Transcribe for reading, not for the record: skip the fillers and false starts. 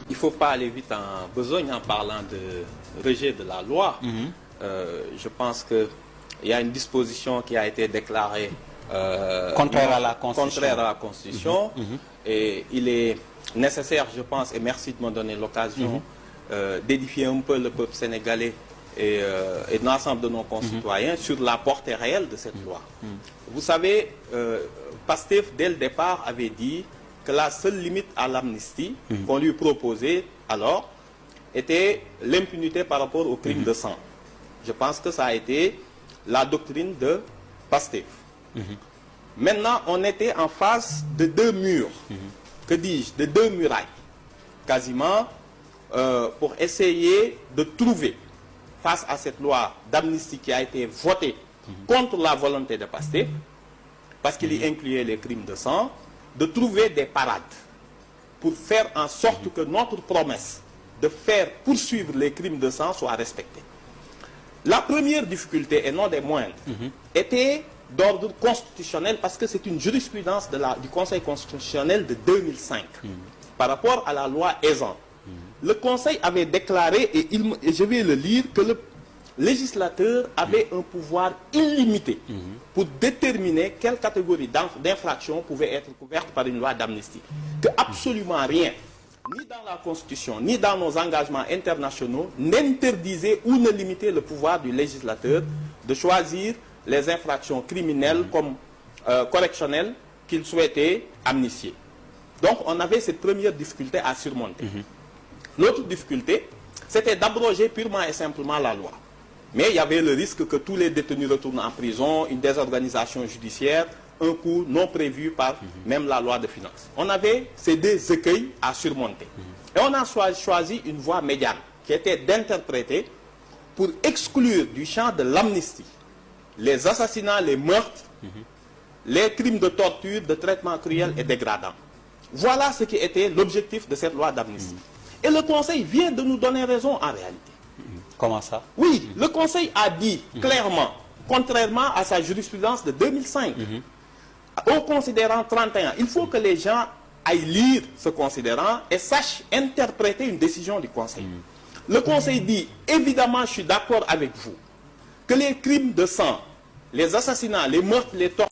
il ne faut pas aller vite en besogne en parlant de rejet de la loi. Je pense qu'il y a une disposition qui a été déclarée contraire à la Constitution. Et il est nécessaire, je pense, et merci de me donner l'occasion d'édifier un peu le peuple sénégalais et l'ensemble de nos concitoyens sur la portée réelle de cette loi. Vous savez, Pastef, dès le départ, avait dit que la seule limite à l'amnistie qu'on lui proposait alors était l'impunité par rapport au crime de sang. Je pense que ça a été la doctrine de Pastef. Maintenant, on était en face de deux murs, que dis-je, de deux murailles, quasiment, pour essayer de trouver, face à cette loi d'amnistie qui a été votée contre la volonté de Pastef, parce qu'il y incluait les crimes de sang, de trouver des parades pour faire en sorte que notre promesse de faire poursuivre les crimes de sang soit respectée. La première difficulté, et non des moindres, était d'ordre constitutionnel parce que c'est une jurisprudence du Conseil constitutionnel de 2005 par rapport à la loi Ezzan. Le Conseil avait déclaré, et je vais le lire, que le législateur avait un pouvoir illimité pour déterminer quelle catégorie d'infraction pouvait être couverte par une loi d'amnistie. Que absolument rien, ni dans la Constitution, ni dans nos engagements internationaux, n'interdisait ou ne limitait le pouvoir du législateur de choisir les infractions criminelles comme correctionnelles qu'il souhaitait amnistier. Donc on avait cette première difficulté à surmonter. L'autre difficulté, c'était d'abroger purement et simplement la loi. Mais il y avait le risque que tous les détenus retournent en prison, une désorganisation judiciaire, un coût non prévu par même la loi de finances. On avait ces deux écueils à surmonter. Et on a choisi une voie médiane, qui était d'interpréter pour exclure du champ de l'amnistie les assassinats, les meurtres, les crimes de torture, de traitement cruel et dégradant. Voilà ce qui était l'objectif de cette loi d'amnistie. Et le Conseil vient de nous donner raison en réalité. Comment ça? Oui, le Conseil a dit clairement, contrairement à sa jurisprudence de 2005, au considérant 31, il faut que les gens aillent lire ce considérant et sachent interpréter une décision du Conseil. Le Conseil dit, évidemment, je suis d'accord avec vous, que les crimes de sang, les assassinats, les meurtres, les tortures,